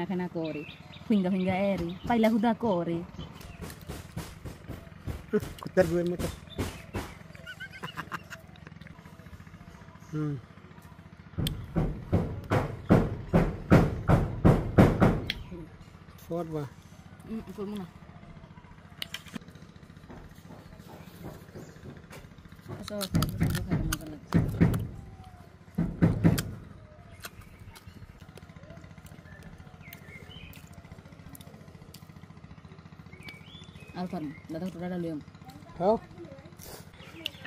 খাই না করে ফিঙ্গা ফিঙ্গা এরি পাইলা হুদা করে কুত্তার গুয়ের মতো করবা করবো না খাইতে মজা লাগছে আর খান দাদা টোটাটা লিয়ম হ্যাঁ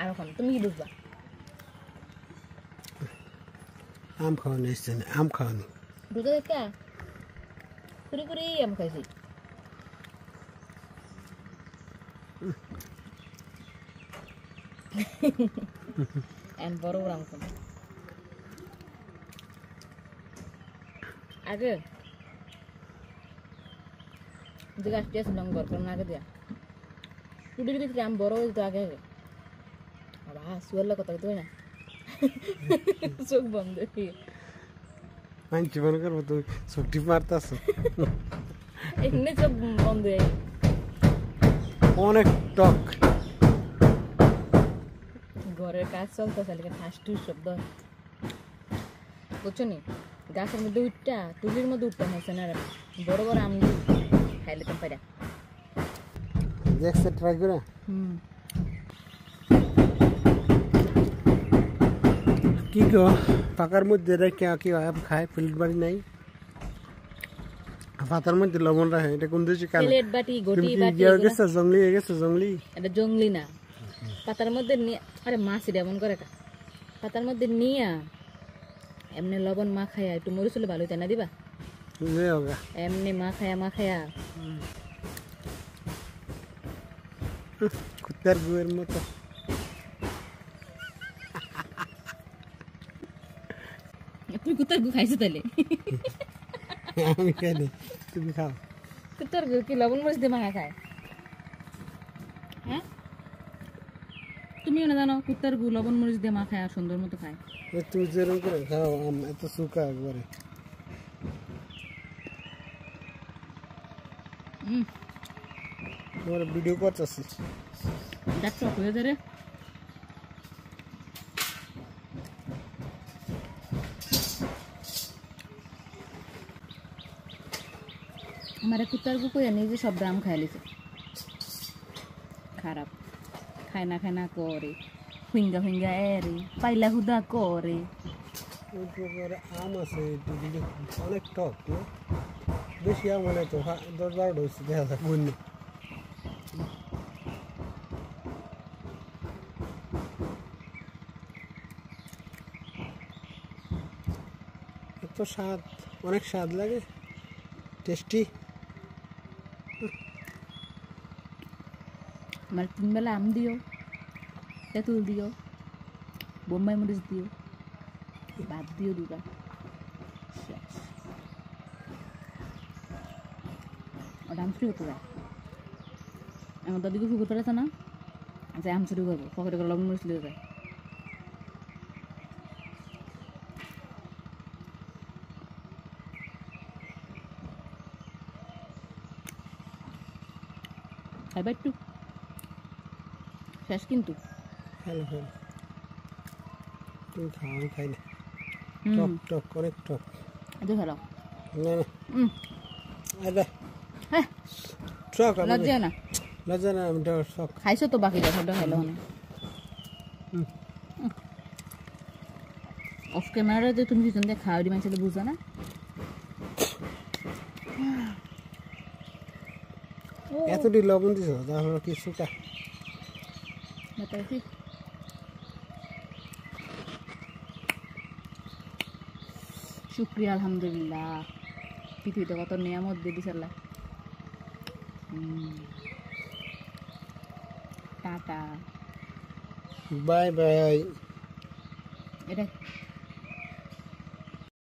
আর খান তুমি কি বুঝবা আম খাওয়ানো এসছে না আম খাওয়ানো দুটো দেখা কুড়ি কুড়ি আম খাইছি and বড় বড় আম খাম আগে যে গাছটি আছে লং বড় কারণ আগে দেয়া টুটির ভিতরে আম বড় হয়ে যেত আগে আগে বাবা সুয়াল্লা কথা তো না চোখ বন্ধ মানছি মনে করবো তুই চোখটি মারতাছ এমনি চোখ বন্ধ হয়ে অনেক টক ঘরের কাজ চলতেছে ঠাস টুস শব্দ বুঝছো নি গাছের মধ্যে উঠটা টুলির মধ্যে উঠতাম হয়েছে না বড় বড় আম খাইলে তো পাইরা দেখছে ট্রাই করে কি গো পাকার মধ্যে রেখে কি আম খায় প্লেট বাড়ি নাই পাতার মধ্যে লবণ রাখে এটা কোন দেশে কালে প্লেট বাটি গটি বাটি গেছে জঙ্গলি এটা জঙ্গলি না পাতার মধ্যে আরে মাছ এমন করে পাতার মধ্যে নিয়া এমনি লবণ মা খায়া একটু মরিচ হলে ভালো হইতে না দিবা এমনি মা খায়া কুত্তার গুয়ের মতো তুই কুত্তার গু খাইছো তাহলে আমি খাইনি তুমি খাও কুত্তার গু কি লবণ মরিচ দিয়ে মাখা খায় হ্যাঁ তুমিও না জানো কুত্তার গু লবণ মরিচ দিয়ে মা খায় আর সুন্দর মতো খায় তুমি যেরকম করে খাও আম এত শুকা একবারে তোমার ভিডিও করতেছি দেখছো হয়ে যাবে আমার কুত্তার গু কইয়া নিজে সব আম খাই লিছে খারাপ খায় না করে ফিঙ্গা ফিঙ্গা এরি পাইলা হুদা করে আম আছে অনেক টক না বেশি আম মানে তো 10-12 হয়েছে দেখা যাক বন্য এত স্বাদ অনেক স্বাদ লাগে টেস্টি আমার 3 বেলা আম দিও তেঁতুল দিও বোম্বাই মরিচ দিও ভাত দিও দুটা ওটা আম চুরি করতে যায় আমার দাদিকে ফুকুর পেরেছে না যে আম চুরি করবো পকেটে করে লবণ মরিচ লিয়ে যায় খাইবা একটু শেষ কিন্তু হ্যালো তুমি খাও আমি খাই না টক টক অনেক টক আজ খেলো না আরে হ্যাঁ টক লজ্জা না আমি টক খাইছো তো বাকি সবটা খেলো না অফ ক্যামেরা যে তুমি পিছন দিয়ে খাওয়া দিবেন সেটা বুঝো না এতটি লবণ দিছ তাহলে কি শুকা শুক্রিয়া আলহামদুলিল্লাহ পৃথিবীতে কত নিয়ামত দিয়ে দিছে আল্লাহ টাটা বাই বাই এটা